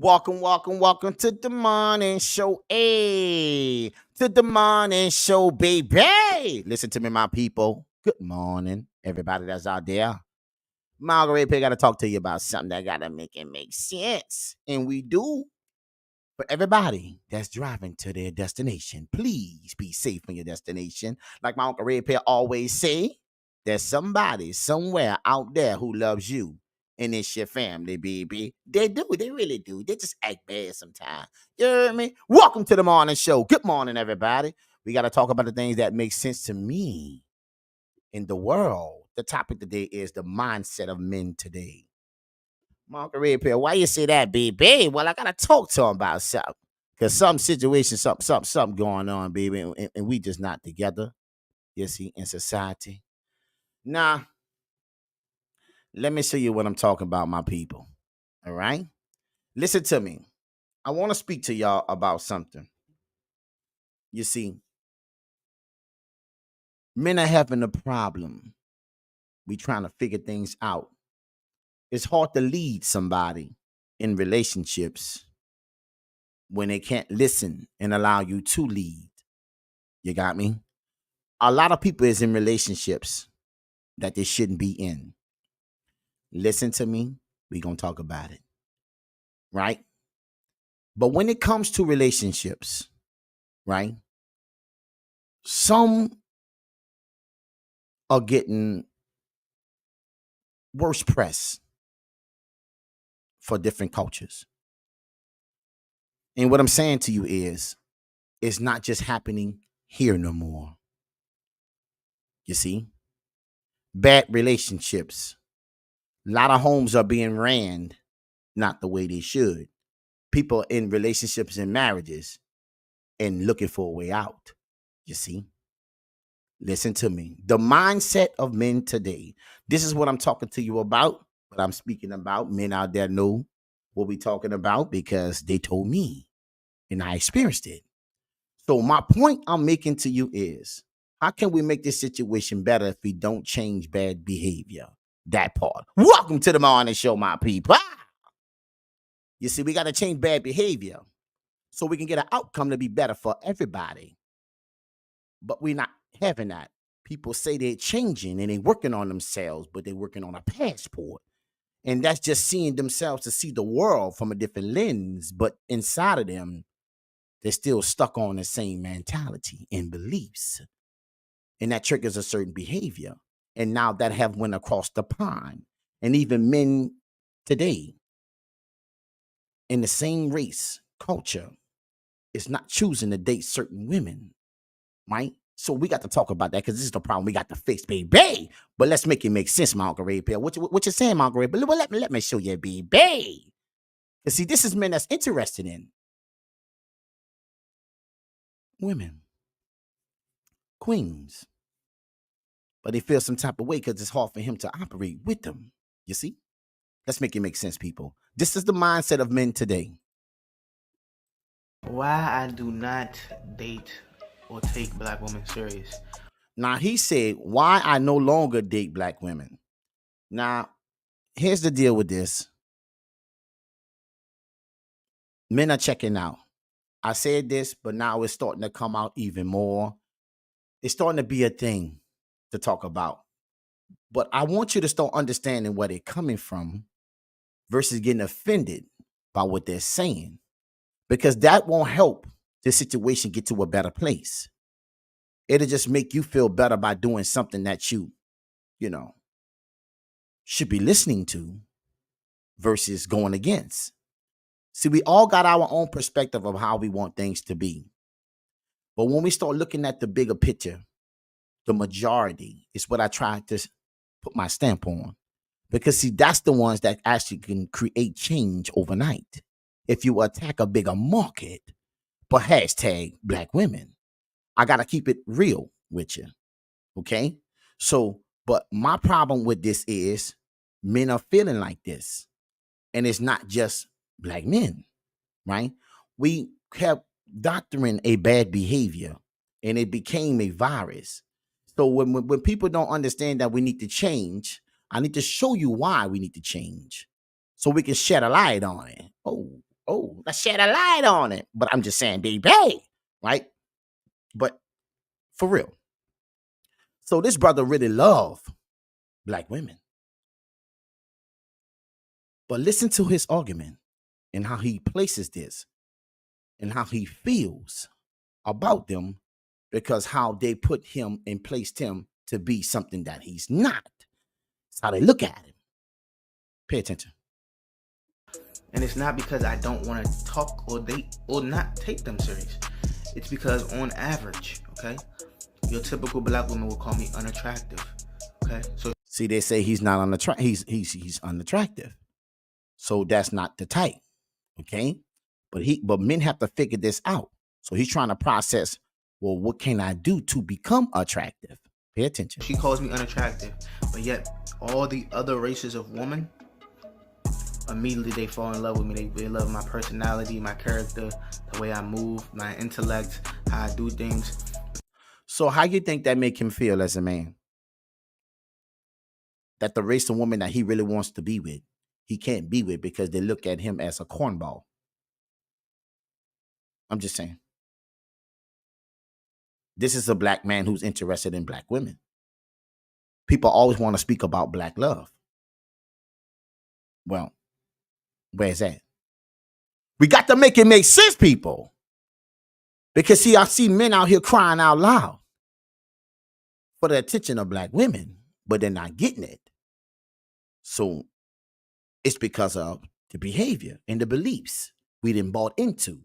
Welcome to the morning show. Hey, to the morning show, baby. Listen to me, my people. Good morning, everybody that's out there. Margaret Pig got to talk to you about something that got to make it make sense. And we do. For everybody that's driving to their destination, please be safe on your destination. Like my Uncle Red Pair always say, there's somebody somewhere out there who loves you. And it's your family, baby. They do. They really do. They just act bad sometimes. You hear me? Welcome to the morning show. Good morning, everybody. We got to talk about the things that make sense to me in the world. The topic today is the mindset of men today. Mark Red Pill, why you say that, baby? Well, I gotta talk to him about something. Cause some situation, something going on, baby, and we just not together. You see, in society. Nah, let me show you what I'm talking about, my people. All right? Listen to me. I want to speak to y'all about something. You see, men are having a problem. We trying to figure things out. It's hard to lead somebody in relationships when they can't listen and allow you to lead. You got me? A lot of people is in relationships that they shouldn't be in. Listen to me. We're going to talk about it. Right? But when it comes to relationships, right? Some are getting worse press for different cultures. And what I'm saying to you is, it's not just happening here no more. You see? Bad relationships. A lot of homes are being ran not the way they should. People in relationships and marriages and looking for a way out. You see? Listen to me. The mindset of men today. This is what I'm talking to you about. What I'm speaking about. Men out there know what we're talking about because they told me and I experienced it. So my point I'm making to you is, how can we make this situation better if we don't change bad behavior? That part. Welcome to the morning show, my people. You see, we got to change bad behavior so we can get an outcome to be better for everybody. But we're not having that. People say they're changing and they're working on themselves, but they're working on a passport. And that's just seeing themselves to see the world from a different lens. But inside of them, they're still stuck on the same mentality and beliefs. And that triggers a certain behavior. And now that have went across the pond. And even men today in the same race, culture, is not choosing to date certain women, right? So we got to talk about that because this is the problem we got to fix, baby. But let's make it make sense, my Uncle Ray Pill. What you saying, my Uncle Ray? But let me show you, baby. You see, this is men that's interested in women, queens, but they feel some type of way because it's hard for him to operate with them. You see? Let's make it make sense, people. This is the mindset of men today. Why I do not date or take black women serious. Now, he said, why I no longer date black women. Now, here's the deal with this. Men are checking out. I said this, but now it's starting to come out even more. It's starting to be a thing to talk about. But I want you to start understanding where they're coming from versus getting offended by what they're saying, because that won't help the situation get to a better place. It'll just make you feel better by doing something that you know, should be listening to versus going against. See, we all got our own perspective of how we want things to be. But when we start looking at the bigger picture, the majority is what I try to put my stamp on. Because see, that's the ones that actually can create change overnight. If you attack a bigger market, but hashtag black women, I got to keep it real with you. Okay. So, but my problem with this is men are feeling like this. And it's not just black men, right? We have doctoring a bad behavior and it became a virus. So when people don't understand that we need to change, I need to show you why we need to change so we can shed a light on it. Oh, Oh, let's shed a light on it. But I'm just saying, baby, right? But for real. So this brother really loved black women. But listen to his argument and how he places this and how he feels about them because how they put him and placed him to be something that he's not. It's how they look at him. Pay attention. And it's not because I don't want to talk or date or not take them serious. It's because on average, okay, your typical black woman will call me unattractive. Okay, so see, they say he's not unattractive. He's unattractive. So that's not the type. Okay, but men have to figure this out. So he's trying to process. Well, what can I do to become attractive? Pay attention. She calls me unattractive, but yet all the other races of women, immediately they fall in love with me. They love my personality, my character, the way I move, my intellect, how I do things. So how you think that make him feel as a man? That the race of woman that he really wants to be with, he can't be with because they look at him as a cornball. I'm just saying. This is a black man who's interested in black women. People always want to speak about black love. Well, where's that? We got to make it make sense, people. Because see, I see men out here crying out loud for the attention of black women, but they're not getting it. So it's because of the behavior and the beliefs we done bought into.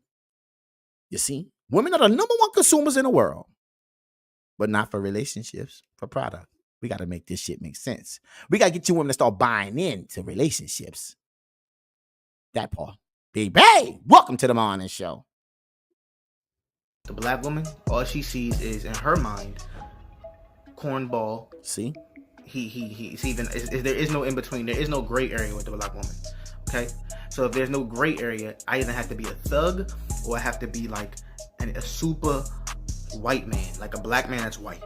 You see, women are the number one consumers in the world, but not for relationships, for product. We got to make this shit make sense. We got to get you women to start buying into relationships. That part. Baby, welcome to the morning show. The black woman, all she sees is in her mind, cornball. See? He's even, there is no in between. There is no gray area with the black woman. Okay? So if there's no gray area, I either have to be a thug or I have to be like a super white man, like a black man that's white.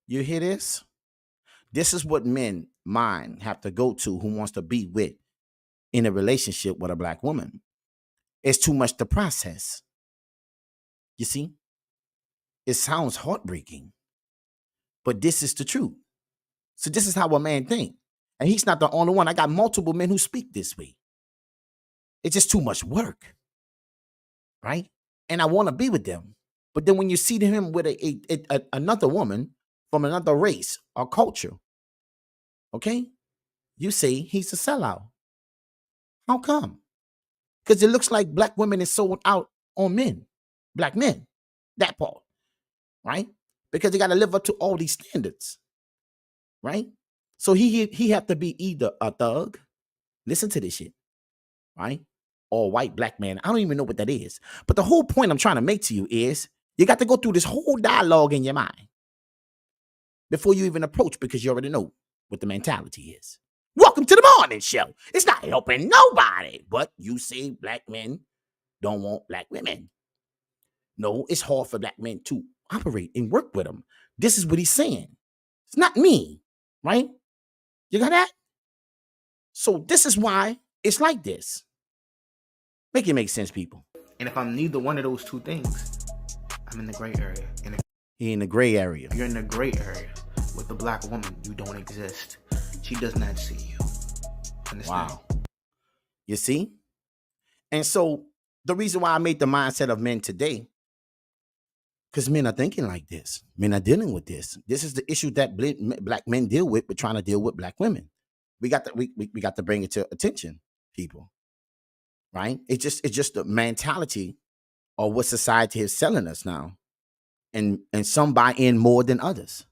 You hear this? This is what men mind have to go to who wants to be with in a relationship with a black woman. It's too much to process. You see? It sounds heartbreaking, but this is the truth. So this is how a man thinks. And he's not the only one. I got multiple men who speak this way. It's just too much work, right? And I want to be with them. But then when you see him with another woman from another race or culture, okay, you say he's a sellout. How come? Because it looks like black women is sold out on men, black men, that part, right? Because they got to live up to all these standards, right? So he have to be either a thug, listen to this shit, right? Or a white black man. I don't even know what that is. But the whole point I'm trying to make to you is you got to go through this whole dialogue in your mind before you even approach, because you already know what the mentality is. Welcome to the morning show. It's not helping nobody, but you say black men don't want black women. No, it's hard for black men to operate and work with them. This is what he's saying. It's not me, right? You got that? So this is why it's like this. Make it make sense, people. And if I'm neither one of those two things, I'm in the gray area. He in the gray area. If you're in the gray area with the black woman, you don't exist. She does not see you. Understand? Wow. You see? And so the reason why I made the mindset of men today, because men are thinking like this. Men are dealing with this. This is the issue that black men deal with, but trying to deal with black women. We got to bring it to attention, people. Right? It's just the mentality of what society is selling us now. And some buy in more than others.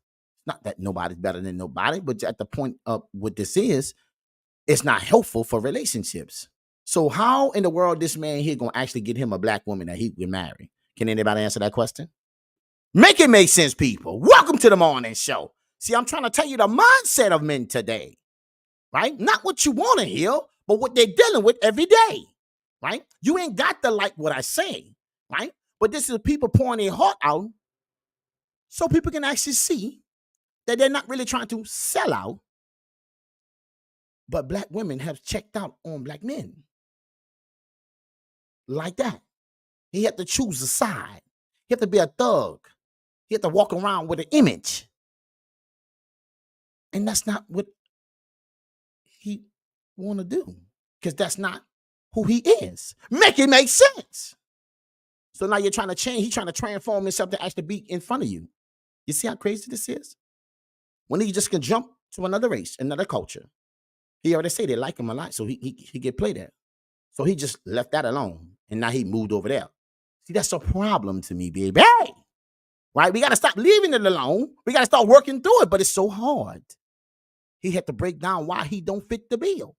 Not that nobody's better than nobody, but at the point of what this is, it's not helpful for relationships. So how in the world this man here gonna actually get him a black woman that he would marry? Can anybody answer that question? Make it make sense, people. Welcome to the morning show. See, I'm trying to tell you the mindset of men today, right? Not what you want to hear, but what they're dealing with every day, right? You ain't got to like what I say, right? But this is people pouring their heart out so people can actually see that they're not really trying to sell out, but black women have checked out on black men. like that. He had to choose a side. He had to be a thug. He had to walk around with an image. And that's not what he want to do, because that's not who he is. Make it make sense. So now you're trying to change. He's trying to transform himself to actually be in front of you. You see how crazy this is? When he just can jump to another race, another culture. He already say they like him a lot, so he get played at. So he just left that alone, and now he moved over there. See, that's a problem to me, baby. Right? We got to stop leaving it alone. We got to start working through it, but it's so hard. He had to break down why he don't fit the bill.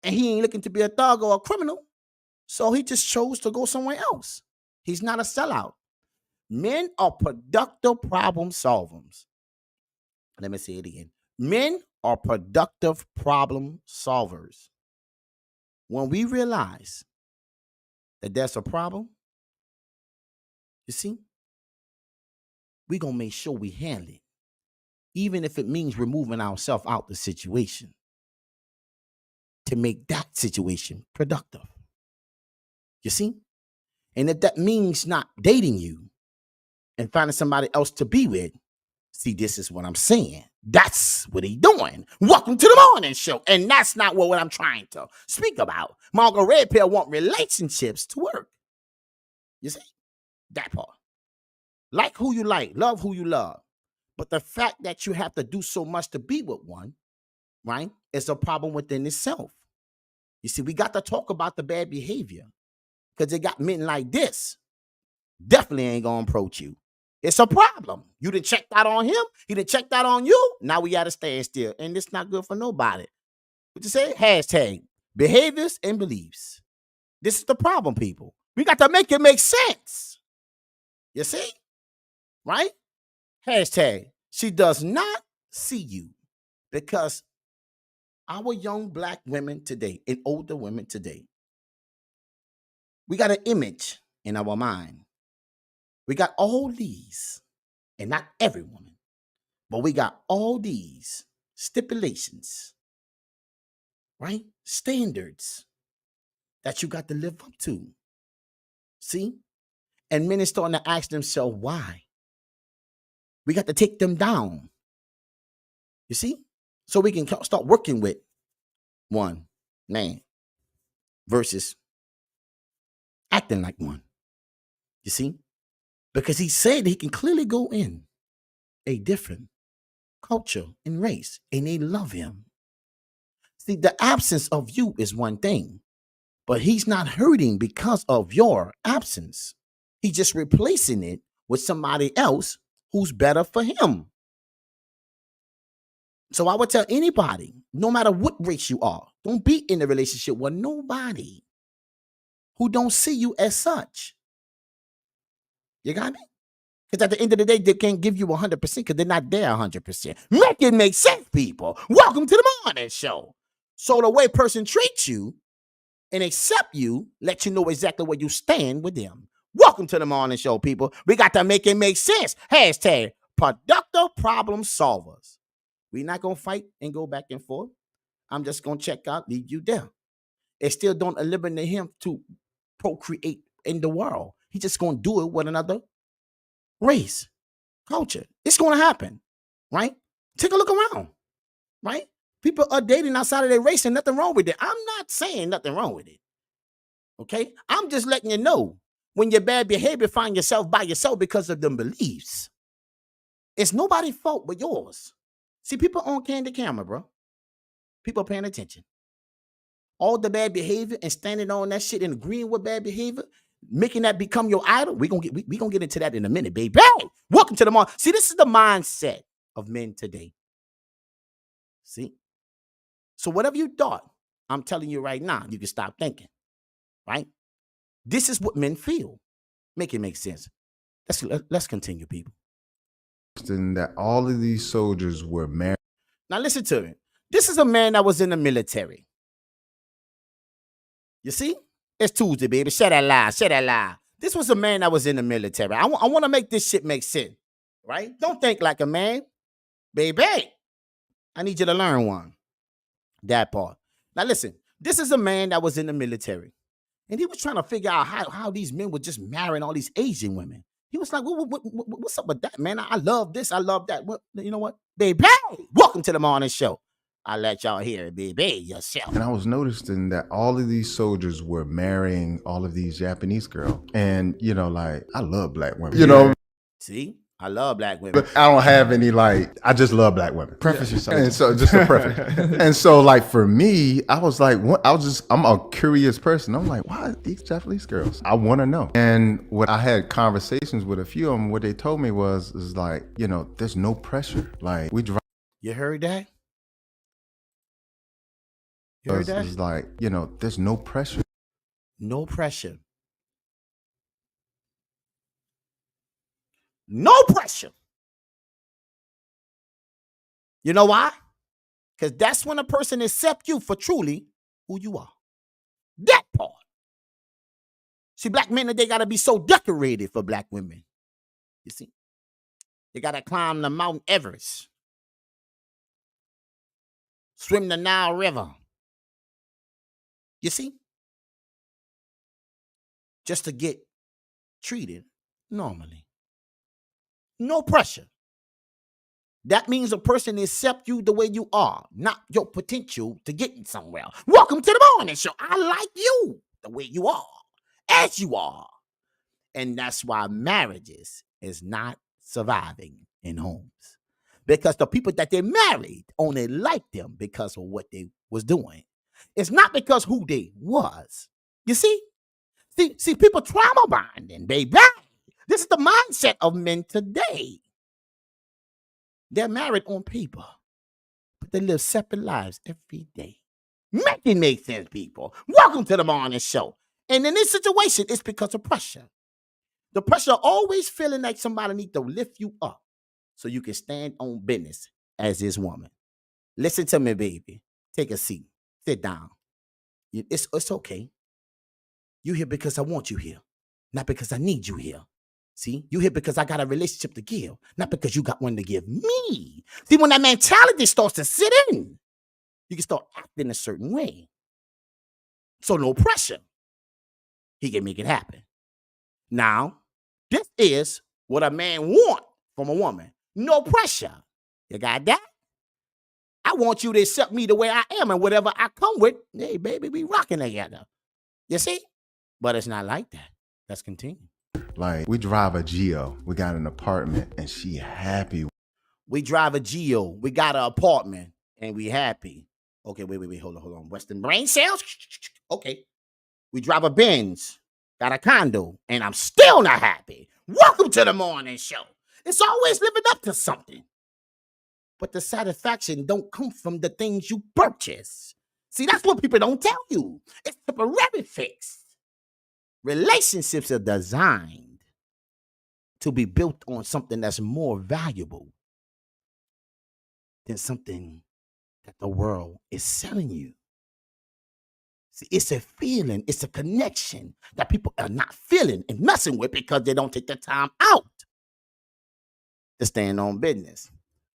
And he ain't looking to be a thug or a criminal. So he just chose to go somewhere else. He's not a sellout. Men are productive problem solvers. Let me say it again. Men are productive problem solvers. When we realize that there's a problem, you see, we're going to make sure we handle it, even if it means removing ourselves out the situation to make that situation productive. You see? And if that means not dating you and finding somebody else to be with, see, this is what I'm saying. That's what he's doing. Welcome to the morning show. And that's not what I'm trying to speak about. Margaret Red Pill want relationships to work. You see? That part. Like who you like. Love who you love. But the fact that you have to do so much to be with one, right, is a problem within itself. You see, we got to talk about the bad behavior, because they got men like this. Definitely ain't going to approach you. It's a problem. You done checked out on him. He done checked out on you. Now we got to stand still. And it's not good for nobody. What you say? Hashtag behaviors and beliefs. This is the problem, people. We got to make it make sense. You see? Right? Hashtag she does not see you, because our young black women today and older women today, we got an image in our mind. We got all these, and not every woman, but we got all these stipulations, right? Standards that you got to live up to. See? And men are starting to ask themselves why. We got to take them down. You see? So we can start working with one man versus acting like one. You see? Because he said he can clearly go in a different culture and race, and they love him. See, the absence of you is one thing, but he's not hurting because of your absence. He's just replacing it with somebody else who's better for him. So I would tell anybody, no matter what race you are, don't be in a relationship with nobody who don't see you as such. You got me? Because at the end of the day, they can't give you 100% because they're not there 100%. Make it make sense, people. Welcome to the morning show. So the way a person treats you and accept you, let you know exactly where you stand with them. Welcome to the morning show, people. We got to make it make sense. Hashtag productive problem solvers. We're not going to fight and go back and forth. I'm just going to check out, leave you there. It still don't eliminate him to procreate in the world. He's just going to do it with another race, culture. It's going to happen, right? Take a look around, right? People are dating outside of their race and nothing wrong with it. I'm not saying nothing wrong with it, okay? I'm just letting you know when your bad behavior find yourself by yourself because of them beliefs. It's nobody's fault but yours. See, people on candid camera, bro. People paying attention. All the bad behavior and standing on that shit and agreeing with bad behavior, making that become your idol. We're gonna get into that in a minute, baby. Hey, welcome to the morning. See, this is the mindset of men today. See? So whatever you thought, I'm telling you right now, you can stop thinking. Right? This is what men feel. Make it make sense. Let's continue, people. That all of these soldiers were married. Now listen to me. This is a man that was in the military. You see? It's Tuesday, baby. Shut that lie. Shut that lie. This was a man that was in the military. I want to make this shit make sense. Right? Don't think like a man. Baby, I need you to learn one. That part. Now listen. This is a man that was in the military. And he was trying to figure out how these men were just marrying all these Asian women. He was like, what's up with that, man? I love this. I love that. You know what? Baby, welcome to the morning show. I'll let y'all hear it, baby, yourself. And I was noticing that all of these soldiers were marrying all of these Japanese girls. And, you know, like, I love black women. You know, see, I love black women. I don't have any, like, I just love black women. Preface yourself. And so, just a preface. And so, like, for me, I was like, I'm a curious person. I'm like, why these Japanese girls? I want to know. And what I had conversations with a few of them, what they told me is like, you know, there's no pressure. Like, we drive. You heard that? You heard that? It's like, you know, there's no pressure. No pressure. No pressure. You know why? Because that's when a person accepts you for truly who you are. That part. See, black men today got to be so decorated for black women. You see? They got to climb the Mount Everest. Swim the Nile River. You see? Just to get treated normally. No pressure. That means a person accepts you the way you are, not your potential to get somewhere. Welcome to the morning show. I like you the way you are, as you are. And that's why marriages is not surviving in homes. Because the people that they married only like them because of what they was doing. It's not because who they was. You see? See, people trauma bonding, baby. This is the mindset of men today. They're married on paper, but they live separate lives every day. Make it make sense, people. Welcome to the morning show. And in this situation, it's because of pressure. The pressure always feeling like somebody needs to lift you up so you can stand on business as this woman. Listen to me, baby. Take a seat. Sit down. It's okay. You here because I want you here, not because I need you here. See, you here because I got a relationship to give, not because you got one to give me. See, when that mentality starts to sit in, you can start acting a certain way. So no pressure. He can make it happen. Now, this is what a man wants from a woman. No pressure. You got that? I want you to accept me the way I am, and whatever I come with, hey, baby, we rocking together. You see? But it's not like that. Let's continue. Like, we drive a Geo. We got an apartment, and she happy. We drive a Geo. We got an apartment, and we happy. Okay, wait. Hold on. Western brain cells? Okay. We drive a Benz. Got a condo, and I'm still not happy. Welcome to the morning show. It's always living up to something. But the satisfaction don't come from the things you purchase. See, that's what people don't tell you. It's temporary fix. Relationships are designed to be built on something that's more valuable than something that the world is selling you. See, it's a feeling, it's a connection that people are not feeling and messing with because they don't take the time out to stand on business.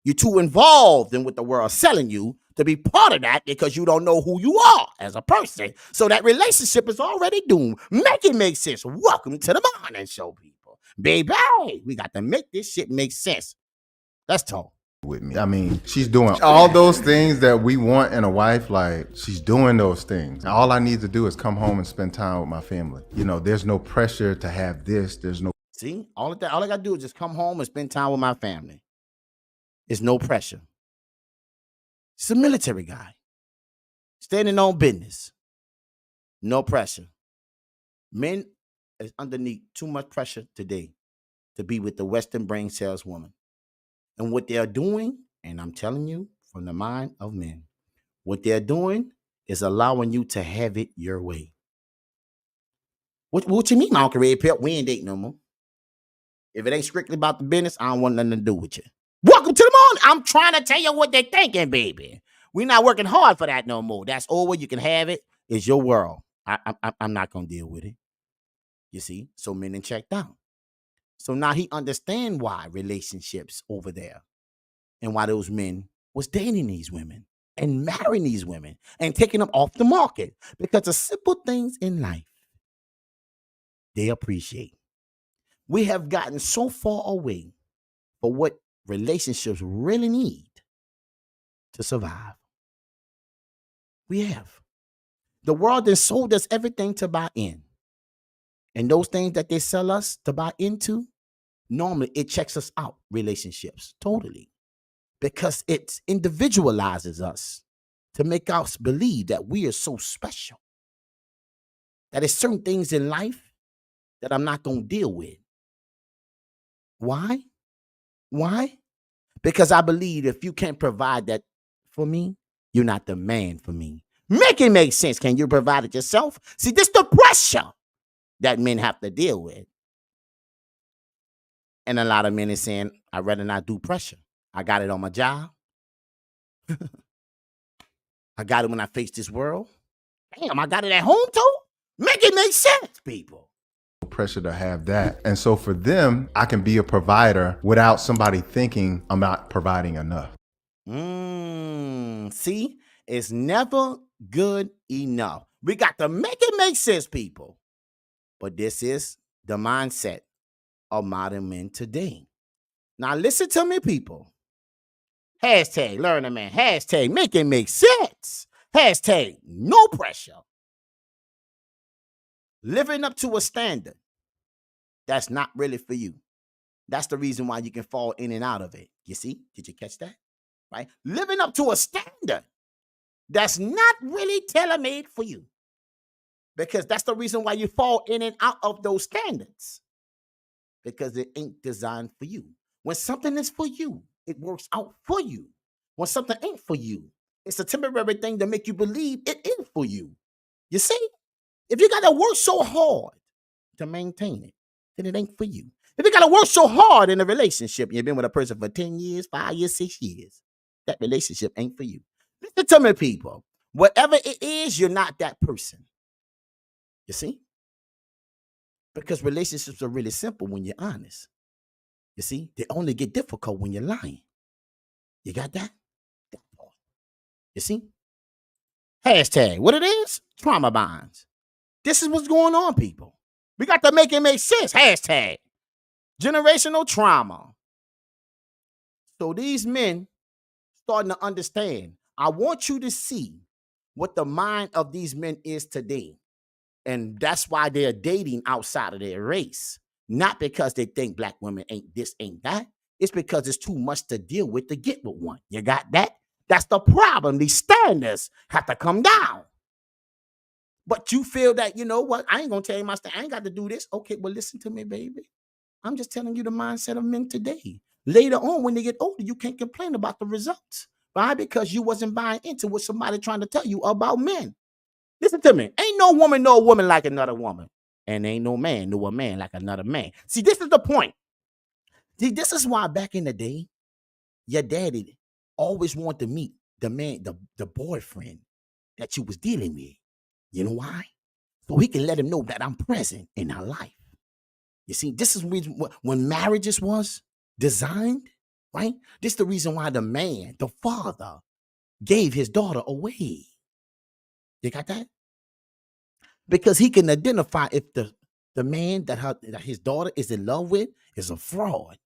You're too involved in what the world's selling you to be part of that because you don't know who you are as a person. So that relationship is already doomed. Make it make sense. Welcome to the morning show, people. Baby, we got to make this shit make sense. Let's talk. With me. I mean, she's doing all those things that we want in a wife. Like, she's doing those things. All I need to do is come home and spend time with my family. You know, there's no pressure to have this. There's no. See, all I got to do is just come home and spend time with my family. There's no pressure. He's a military guy. Standing on business. No pressure. Men is underneath too much pressure today to be with the Western brain cells woman. And what they're doing, and I'm telling you from the mind of men, what they're doing is allowing you to have it your way. What you mean, my Uncle Red Pill? We ain't dating no more. If it ain't strictly about the business, I don't want nothing to do with you. Welcome to the morning. I'm trying to tell you what they're thinking, baby. We're not working hard for that no more. That's over. You can have it. It's your world. I'm not going to deal with it. You see? So men and checked out. So now he understand why relationships over there and why those men was dating these women and marrying these women and taking them off the market. Because the simple things in life they appreciate. We have gotten so far away from what relationships really need to survive. We have. The world has sold us everything to buy in. And those things that they sell us to buy into, normally it checks us out, relationships, totally. Because it individualizes us to make us believe that we are so special. That there's certain things in life that I'm not going to deal with. Why? Why? Because I believe if you can't provide that for me, you're not the man for me. Make it make sense. Can you provide it yourself? See, this is the pressure that men have to deal with. And a lot of men are saying, I'd rather not do pressure. I got it on my job. I got it when I face this world. Damn, I got it at home too? Make it make sense, people. Pressure to have that. And so for them, I can be a provider without somebody thinking I'm not providing enough. See, it's never good enough. We got to make it make sense, people. But this is the mindset of modern men today. Now listen to me, people. Hashtag learn a man. Hashtag make it make sense. Hashtag no pressure. Living up to a standard that's not really for you. That's the reason why you can fall in and out of it. You see? Did you catch that? Right? Living up to a standard that's not really tailor-made for you. Because that's the reason why you fall in and out of those standards. Because it ain't designed for you. When something is for you, it works out for you. When something ain't for you, it's a temporary thing to make you believe it is for you. You see? If you got to work so hard to maintain it, then it ain't for you. If you got to work so hard in a relationship, you've been with a person for 10 years, 5 years, 6 years, that relationship ain't for you. Listen to me, people. Whatever it is, you're not that person. You see? Because relationships are really simple when you're honest. You see? They only get difficult when you're lying. You got that? That part. You see? Hashtag, what it is? Trauma bonds. This is what's going on, people. We got to make it make sense. Hashtag generational trauma. So these men starting to understand. I want you to see what the mind of these men is today. And that's why they're dating outside of their race. Not because they think black women ain't this, ain't that. It's because it's too much to deal with to get with one. You got that? That's the problem. These standards have to come down. But you feel that, you know what? I ain't going to tell you my stand. I ain't got to do this. Okay, well, listen to me, baby. I'm just telling you the mindset of men today. Later on, when they get older, you can't complain about the results. Why? Because you wasn't buying into what somebody trying to tell you about men. Listen to me. Ain't no woman know a woman like another woman. And ain't no man know a man like another man. See, this is the point. See, this is why back in the day, your daddy always wanted to meet the man, the boyfriend that you was dealing with. You know why? So he can let him know that I'm present in her life. You see, this is when marriages was designed, right? This is the reason why the man, the father, gave his daughter away. You got that? Because he can identify if the man that his daughter is in love with is a fraud.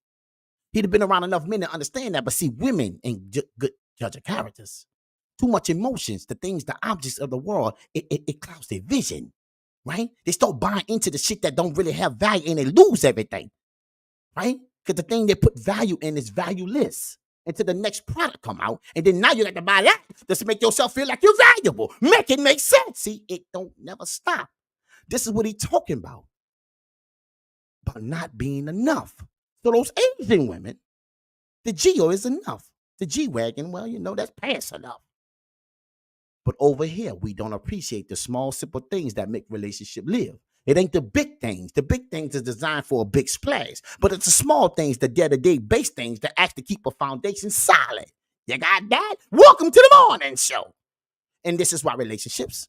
He'd have been around enough men to understand that. But see, women ain't good judge of characters. Too much emotions, the things, the objects of the world, it clouds their vision, right? They start buying into the shit that don't really have value and they lose everything, right? Because the thing they put value in is valueless until the next product come out. And then now you got to buy that just to make yourself feel like you're valuable. Make it make sense. See, it don't never stop. This is what he's talking about not being enough. So those Asian women, the Geo is enough. The G-Wagon, well, you know, that's past enough. But over here, we don't appreciate the small, simple things that make relationship live. It ain't the big things. The big things is designed for a big splash. But it's the small things, the day-to-day base things that actually keep a foundation solid. You got that? Welcome to the morning show. And this is why relationships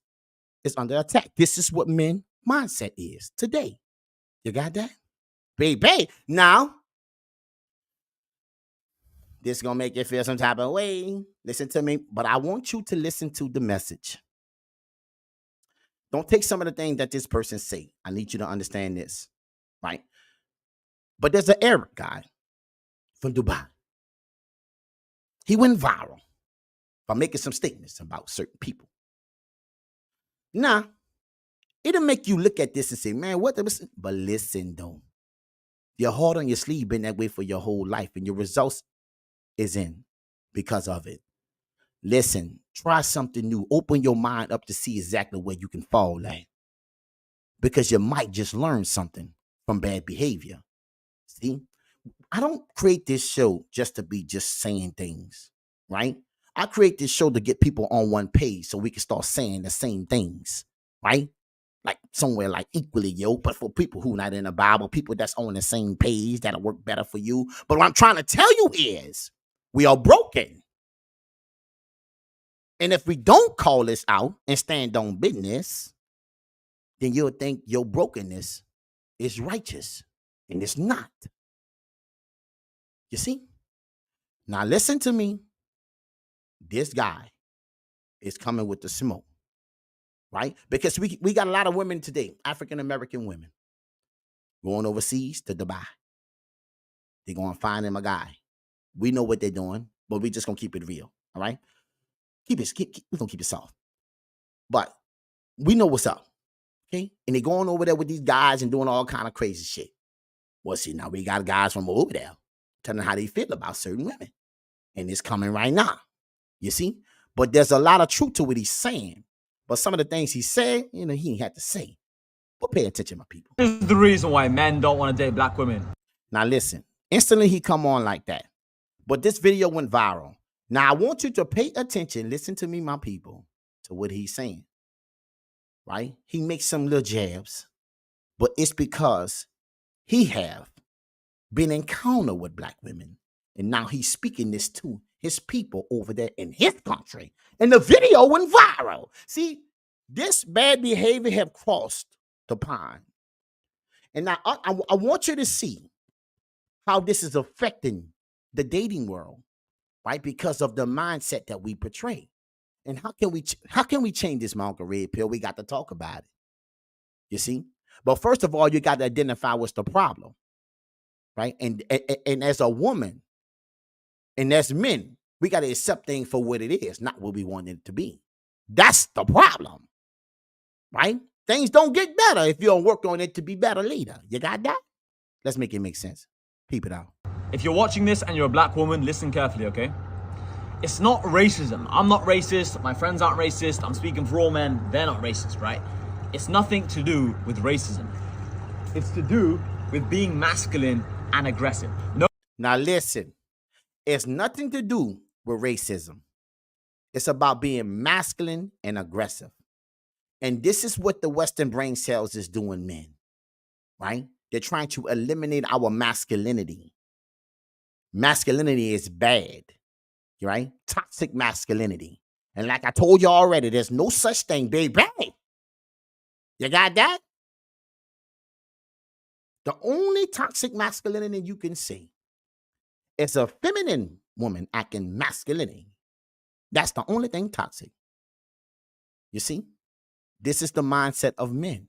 is under attack. This is what men mindset is today. You got that? Baby. Now, this is going to make you feel some type of way. Listen to me. But I want you to listen to the message. Don't take some of the things that this person say. I need you to understand this, right? But there's an Arab guy from Dubai. He went viral by making some statements about certain people. Now, it'll make you look at this and say, man, what the... But listen, though. Your heart on your sleeve been that way for your whole life, and your results is in because of it. Listen, try something new. Open your mind up to see exactly where you can fall at. Because you might just learn something from bad behavior. See, I don't create this show just to be just saying things, right? I create this show to get people on one page so we can start saying the same things, right? Like somewhere like equally, yo. But for people who not in the Bible, people that's on the same page, that'll work better for you. But what I'm trying to tell you is we are broken. And if we don't call this out and stand on business, then you'll think your brokenness is righteous. And it's not. You see? Now listen to me. This guy is coming with the smoke. Right? Because we got a lot of women today, African-American women, going overseas to Dubai. They're going to find them a guy. We know what they're doing, but we just going to keep it real. All right? We're going to keep it soft. But we know what's up. Okay? And they're going over there with these guys and doing all kind of crazy shit. Well, see, now we got guys from over there telling how they feel about certain women. And it's coming right now. You see? But there's a lot of truth to what he's saying. But some of the things he said, he ain't had to say. But pay attention, my people. This is the reason why men don't want to date black women. Now listen, instantly he come on like that. But this video went viral. Now I want you to pay attention, listen to me, my people, to what he's saying. Right? He makes some little jabs, but it's because he have been encountered with black women. And now he's speaking this to his people over there in his country. And the video went viral. See, this bad behavior have crossed the pond. And now I want you to see how this is affecting the dating world, right? Because of the mindset that we portray. And how can we change this, my Uncle Red Pill? We got to talk about it. You see? But first of all, you got to identify what's the problem, right? And as a woman, and as men, we got to accept things for what it is, not what we want it to be. That's the problem, right? Things don't get better if you don't work on it to be better later. You got that? Let's make it make sense. Peep it out. If you're watching this and you're a black woman, listen carefully, okay? It's not racism. I'm not racist. My friends aren't racist. I'm speaking for all men. They're not racist, right? It's nothing to do with racism. It's to do with being masculine and aggressive. No. Now listen, it's nothing to do with racism. It's about being masculine and aggressive. And this is what the Western brain cells is doing, men, right? They're trying to eliminate our masculinity. Masculinity is bad, right? Toxic masculinity. And like I told you already, there's no such thing, baby. You got that? The only toxic masculinity you can see is a feminine woman acting masculinity. That's the only thing toxic. You see? This is the mindset of men.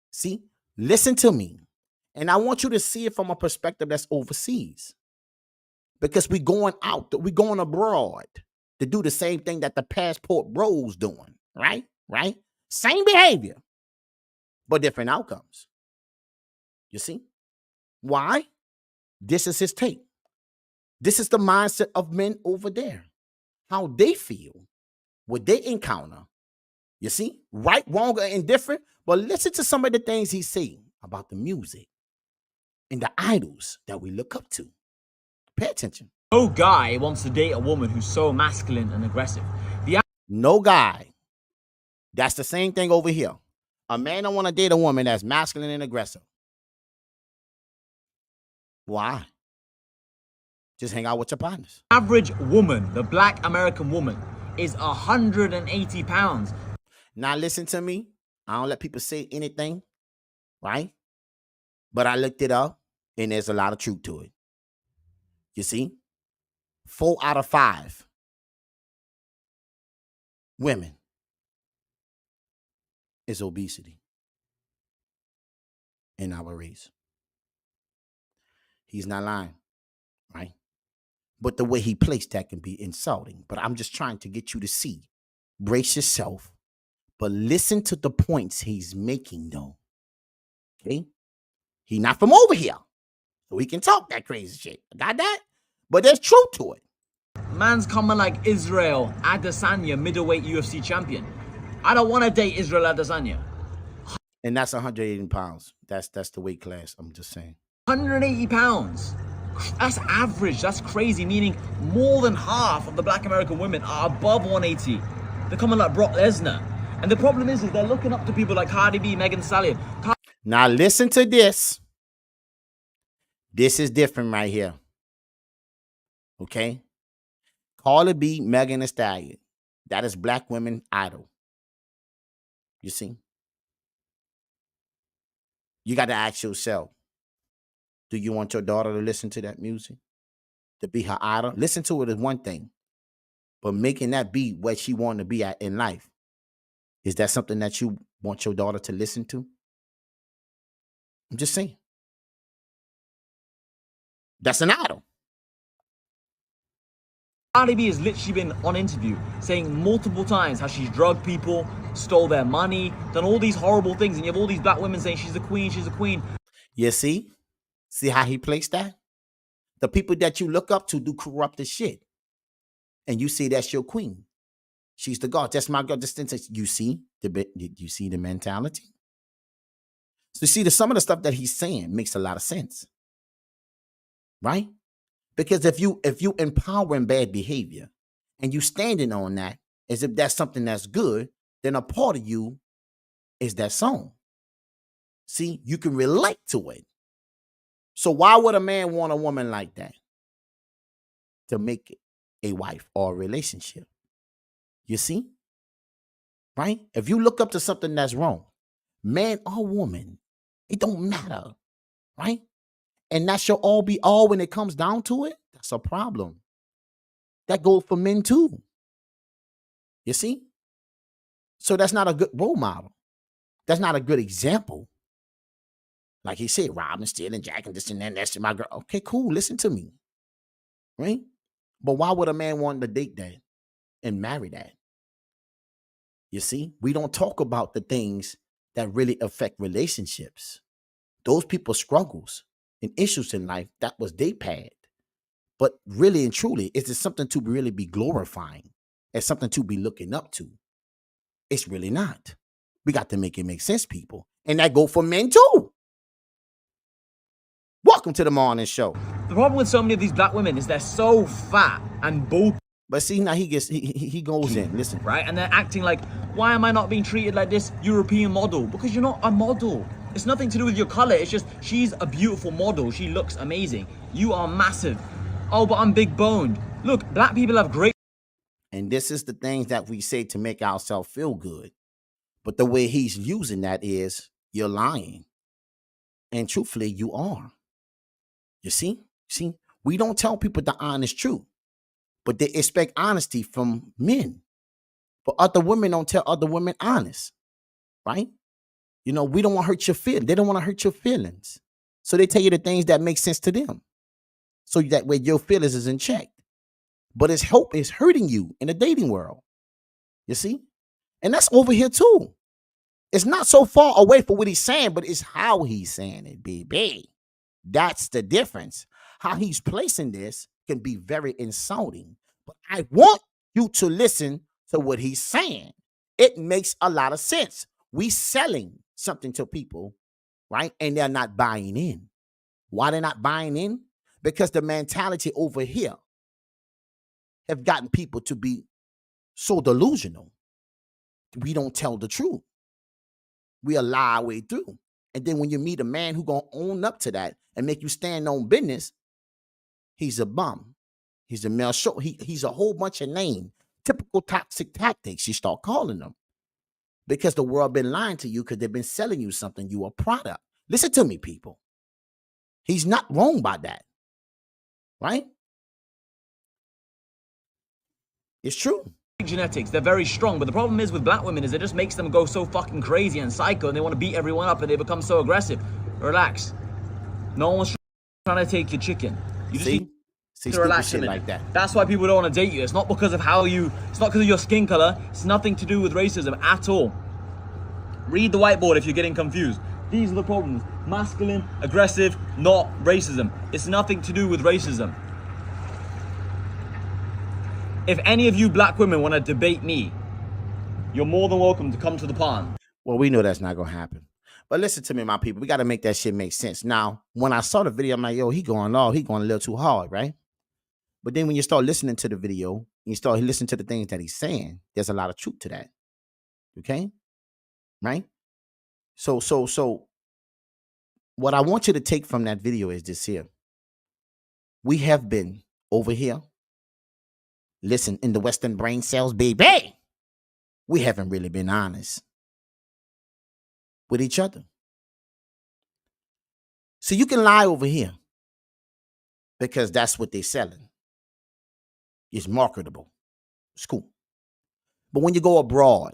See? Listen to me. And I want you to see it from a perspective that's overseas. Because we're going out, we're going abroad to do the same thing that the passport bros doing. Right? Right? Same behavior, but different outcomes. You see? Why? This is his take. This is the mindset of men over there. How they feel, what they encounter. You see? Right, wrong, or indifferent. But listen to some of the things he's saying about the music and the idols that we look up to. Pay attention. No guy wants to date a woman who's so masculine and aggressive. No guy. That's the same thing over here. A man don't want to date a woman that's masculine and aggressive. Why? Just hang out with your partners. Average woman, the black American woman, is 180 pounds. Now listen to me. I don't let people say anything, right? But I looked it up, and there's a lot of truth to it. You see? 4 out of 5 women is obesity in our race. He's not lying, right? But the way he placed that can be insulting. But I'm just trying to get you to see. Brace yourself, but listen to the points he's making, though. Okay? He's not from over here, so he can talk that crazy shit. Got that? But there's truth to it. Man's coming like Israel Adesanya, middleweight UFC champion. I don't want to date Israel Adesanya. And that's 180 pounds. That's the weight class. I'm just saying. 180 pounds. That's average. That's crazy. Meaning more than half of the black American women are above 180. They're coming like Brock Lesnar. And the problem is they're looking up to people like Cardi B, Megan Thee Stallion. Now listen to this. This is different right here. Okay? Cardi B, Megan Thee Stallion. That is black women idol. You see? You got to ask yourself, do you want your daughter to listen to that music? To be her idol? Listen to it is one thing. But making that be what she want to be at in life, is that something that you want your daughter to listen to? I'm just saying. That's an idol. Cardi B has literally been on interview saying multiple times how she's drugged people, stole their money, done all these horrible things, and you have all these black women saying she's a queen, she's a queen. You see? See how he placed that? The people that you look up to do corrupted shit. And you say that's your queen. She's the God. That's my God. You see the mentality? So you see, some of the stuff that he's saying makes a lot of sense. Right? Because if you empowering bad behavior and you standing on that as if that's something that's good, then a part of you is that song. See, you can relate to it. So why would a man want a woman like that? To make it a wife or a relationship. You see? Right? If you look up to something that's wrong, man or woman, it don't matter. Right? And that shall all be all when it comes down to it. That's a problem. That goes for men too. You see? So that's not a good role model. That's not a good example. Like he said, robbing, stealing, jacking, this and that, that's my girl. Okay, cool. Listen to me. Right? But why would a man want to date that and marry that? You see? We don't talk about the things that really affect relationships. Those people's struggles and issues in life, that was their path. But really and truly, is it something to really be glorifying? It's something to be looking up to? It's really not. We got to make it make sense, people. And that go for men too. Welcome to the morning show. The problem with so many of these black women is they're so fat and bulky. But see, now he goes in. Listen. Right? And they're acting like, why am I not being treated like this European model? Because you're not a model. It's nothing to do with your color. It's just, she's a beautiful model. She looks amazing. You are massive. Oh, but I'm big boned. Look, black people have great. And this is the things that we say to make ourselves feel good. But the way he's using that is, you're lying. And truthfully, you are. You see? See, we don't tell people the honest truth, but they expect honesty from men. But other women don't tell other women honest, right? You know, we don't want to hurt your feelings. They don't want to hurt your feelings. So they tell you the things that make sense to them. So that way your feelings is in check. But it's hurting you in the dating world. You see? And that's over here too. It's not so far away from what he's saying, but it's how he's saying it, baby. That's the difference. How he's placing this can be very insulting. But I want you to listen to what he's saying. It makes a lot of sense. We selling something to people, right? And they're not buying in. Why they're not buying in? Because the mentality over here have gotten people to be so delusional. We don't tell the truth. We lie our way through. And then when you meet a man who gonna own up to that and make you stand on business, he's a bum. He's a male show. He's a whole bunch of names. Typical toxic tactics, you start calling them. Because the world been lying to you because they've been selling you something. You a product. Listen to me, people. He's not wrong by that. Right? It's true. genetics, they're very strong, but the problem is with black women is it just makes them go so fucking crazy and psycho, and they want to beat everyone up, and they become so aggressive. Relax. No one's trying to take your chicken. You just need to relax a minute. Like that. That's why people don't want to date you. It's not because of it's not because of your skin color. It's nothing to do with racism at all. Read the whiteboard if you're getting confused. These are the problems. Masculine, aggressive, not racism. It's nothing to do with racism. If any of you black women want to debate me, you're more than welcome to come to the pond. Well, we know that's not going to happen. But listen to me, my people. We got to make that shit make sense. Now, when I saw the video, I'm like, yo, he going a little too hard, right? But then when you start listening to the video, you start listening to the things that he's saying, there's a lot of truth to that. Okay? Right? So what I want you to take from that video is this here. We have been over here. Listen, in the Western brain cells, baby, we haven't really been honest with each other. So you can lie over here because that's what they're selling. It's marketable. It's cool. But when you go abroad,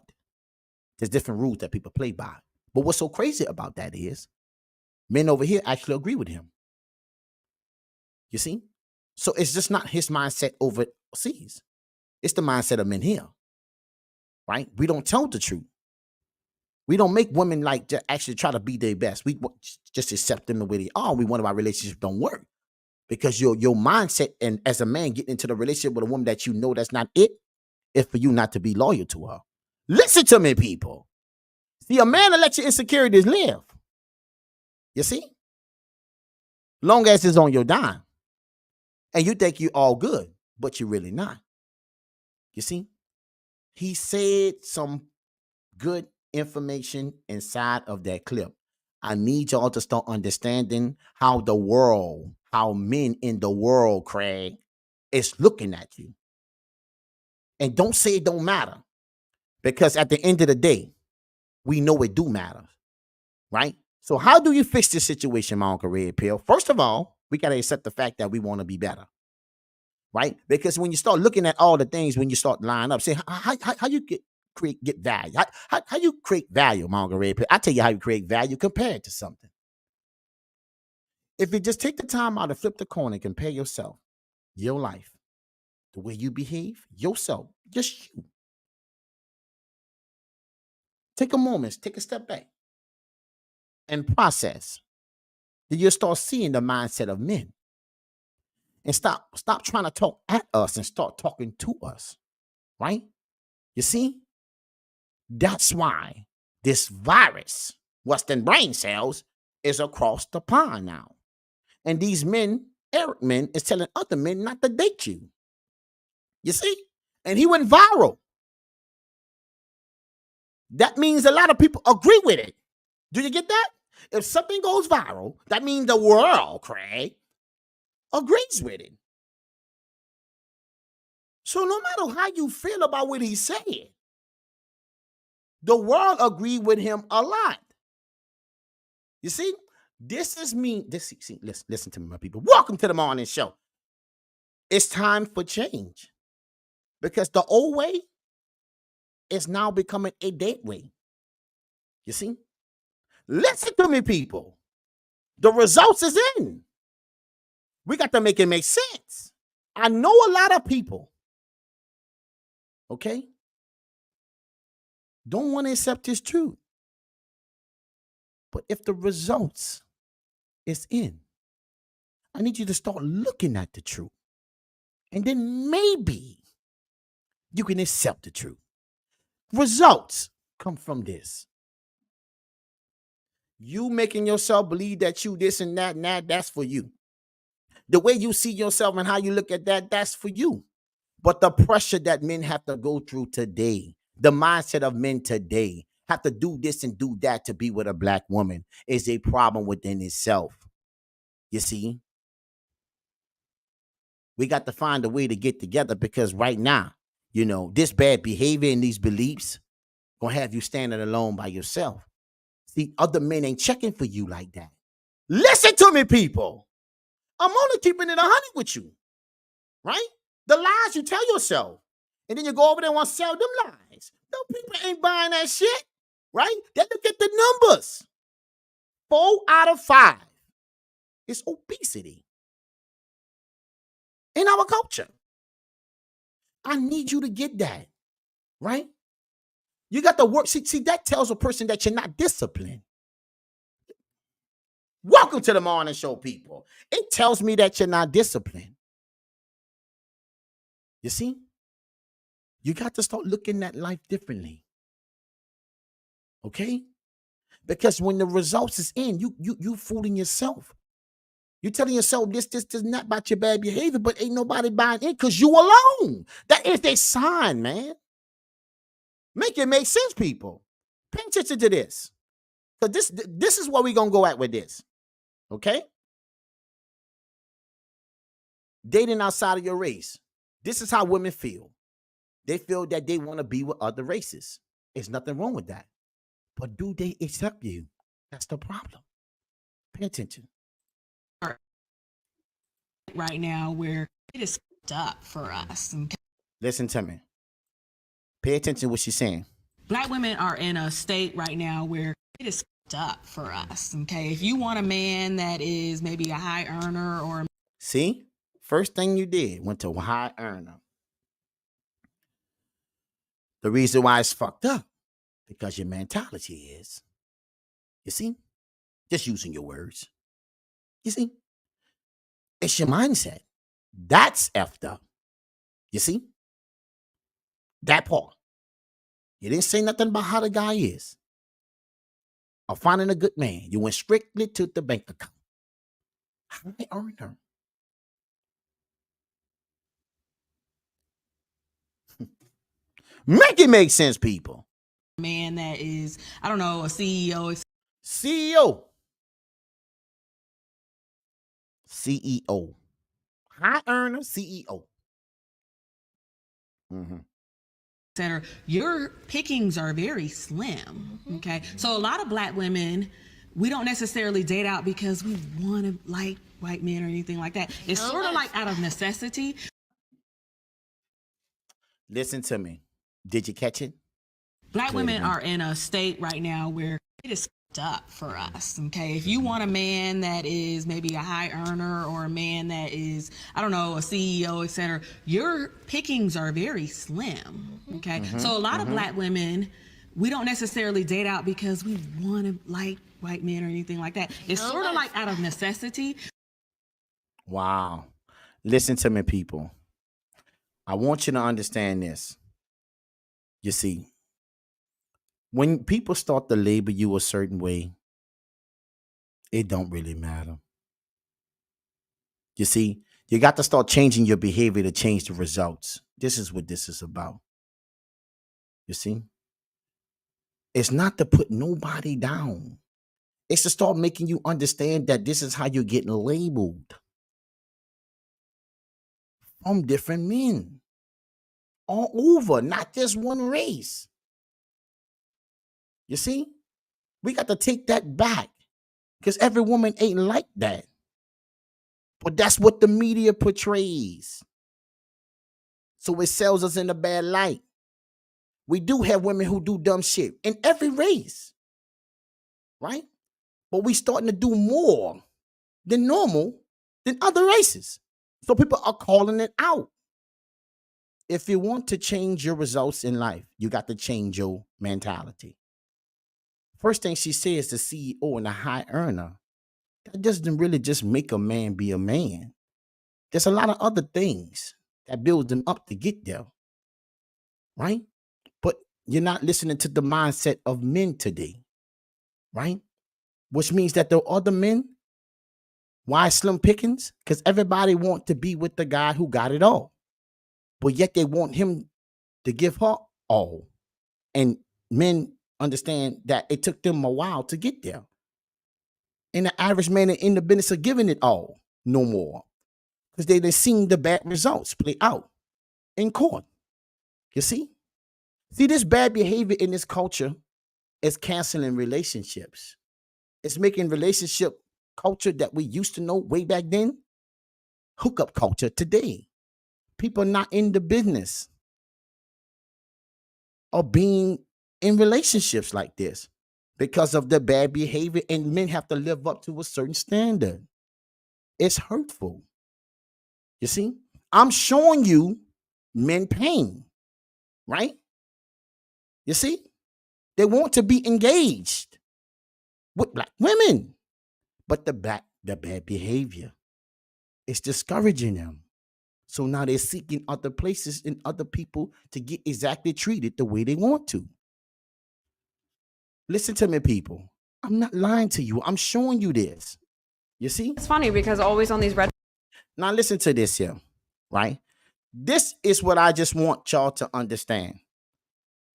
there's different rules that people play by. But what's so crazy about that is men over here actually agree with him. You see? So it's just not his mindset overseas. It's the mindset of men here. Right? We don't tell the truth. We don't make women like to actually try to be their best. We just accept them the way they are. We wonder why relationships don't work. Because your mindset, and as a man getting into the relationship with a woman that you know that's not it, is for you not to be loyal to her. Listen to me, people. See, a man will let your insecurities live. You see? Long as it's on your dime. And you think you're all good, but you're really not. You see? He said some good information inside of that clip. I need y'all to start understanding how men in the world, Craig, is looking at you. And don't say it don't matter. Because at the end of the day, we know it do matter. Right? So how do you fix this situation, my Uncle Red Pill? First of all, we got to accept the fact that we want to be better. Right? Because when you start looking at all the things, when you start lining up, say, how you get value? How you create value, my Uncle Red Pill? I tell you how you create value. Compare it to something. If you just take the time out to flip the coin and compare yourself, your life, the way you behave, yourself, just you. Take a moment, take a step back and process. Then you'll start seeing the mindset of men. And stop trying to talk at us and start talking to us. Right? You see? That's why this virus, Western brain cells, is across the pond now. And these men, Eric men, is telling other men not to date you. You see? And he went viral. That means a lot of people agree with it. Do you get that? If something goes viral, that means the world, Craig, agrees with it. So no matter how you feel about what he said, the world agreed with him a lot. You see? This is me. Listen to me, my people. Welcome to the morning show. It's time for change. Because the old way is now becoming a dead way. You see? Listen to me, people. The results is in. We got to make it make sense. I know a lot of people, okay, don't want to accept this truth. But if the results is in, I need you to start looking at the truth. And then maybe you can accept the truth. Results come from this. You making yourself believe that you this and that, that's for you. The way you see yourself and how you look at that, that's for you. But the pressure that men have to go through today, the mindset of men today, have to do this and do that to be with a black woman is a problem within itself. You see? We got to find a way to get together because right now, you know, this bad behavior and these beliefs gonna have you standing alone by yourself. See, other men ain't checking for you like that. Listen to me, people. I'm only keeping it 100 with you, right? The lies you tell yourself. And then you go over there and want to sell them lies. Those people ain't buying that shit, right? They look at the numbers. 4 out of 5 is obesity in our culture. I need you to get that, right? You got to work. See, that tells a person that you're not disciplined. Welcome to the morning show, people. It tells me that you're not disciplined. You see? You got to start looking at life differently. Okay? Because when the results is in, you fooling yourself. You telling yourself this is not about your bad behavior, but ain't nobody buying in because you alone. That is their sign, man. Make it make sense, people. Pay attention to this. Because this is where we're going to go at with this. Okay? Dating outside of your race. This is how women feel. They feel that they want to be with other races. There's nothing wrong with that. But do they accept you? That's the problem. Pay attention. Right now, where it is up for us. Listen to me. Pay attention to what she's saying. Black women are in a state right now where it is up for us. Okay, if you want a man that is maybe a high earner or see, first thing you did went to a high earner. The reason why it's fucked up because your mentality is. You see, just using your words. You see, it's your mindset. That's effed up. You see, that part. You didn't say nothing about how the guy is. Or finding a good man. You went strictly to the bank account. High earner. Make it make sense, people. Man that is, I don't know, a CEO. CEO. CEO. High earner CEO. Mm-hmm. Center, your pickings are very slim. Okay. So a lot of black women, we don't necessarily date out because we want to like white men or anything like that. It's sort of like out of necessity. Listen to me. Did you catch it? Black women are in a state right now where it is up for us. Okay. If you want a man that is maybe a high earner or a man that is, I don't know, a CEO, etc., your pickings are very slim. Okay. So a lot of black women, we don't necessarily date out because we want to like white men or anything like that. It's sort of like out of necessity. Wow. Listen to me, people. I want you to understand this. You see, when people start to label you a certain way, it don't really matter. You see, you got to start changing your behavior to change the results. This is what this is about. You see? It's not to put nobody down. It's to start making you understand that this is how you're getting labeled from different men all over, not just one race. You see? We got to take that back because every woman ain't like that. But that's what the media portrays. So it sells us in a bad light. We do have women who do dumb shit in every race, right? But we starting to do more than normal than other races. So people are calling it out. If you want to change your results in life, you got to change your mentality. First thing she says, the CEO and the high earner, that doesn't really just make a man be a man. There's a lot of other things that build them up to get there, right? But you're not listening to the mindset of men today, right? Which means that the other men, why slim pickings? Because everybody want to be with the guy who got it all. But yet they want him to give her all. And men understand that it took them a while to get there. And the average man in the business of giving it all no more. Because they've seen the bad results play out in court. You see? See, this bad behavior in this culture is canceling relationships. It's making relationship culture that we used to know way back then, hookup culture today. People are not in the business of being in relationships like this because of the bad behavior, and men have to live up to a certain standard. It's hurtful. You see, I'm showing you men pain, right? You see, they want to be engaged with black women, but the bad behavior is discouraging them. So now they're seeking other places and other people to get exactly treated the way they want to. Listen to me, people. I'm not lying to you. I'm showing you this. You see? It's funny because always on these red. Now listen to this here, right? This is what I just want y'all to understand.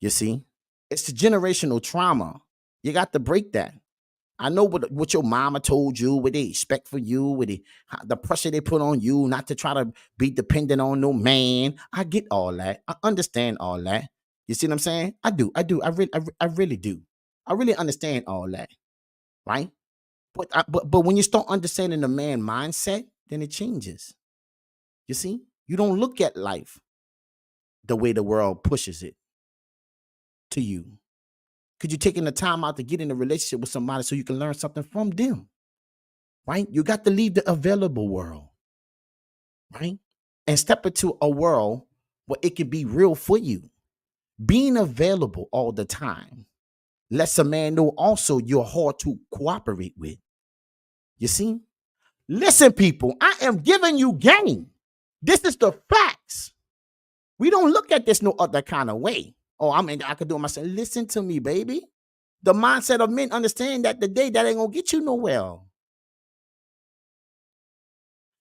You see? It's the generational trauma. You got to break that. I know what your mama told you, what they expect for you, what the pressure they put on you, not to try to be dependent on no man. I get all that. I understand all that. You see what I'm saying? I do. I really do. I really understand all that, right? But when you start understanding the man mindset, then it changes. You see, you don't look at life the way the world pushes it to you. Could you taking the time out to get in a relationship with somebody so you can learn something from them? Right? You got to leave the available world, right? And step into a world where it can be real for you. Being available all the time lets a man know also you're hard to cooperate with. You see? Listen, people, I am giving you game. This is the facts. We don't look at this no other kind of way. Oh, I could do it myself. Listen to me, baby. The mindset of men understand that the day that ain't gonna get you nowhere.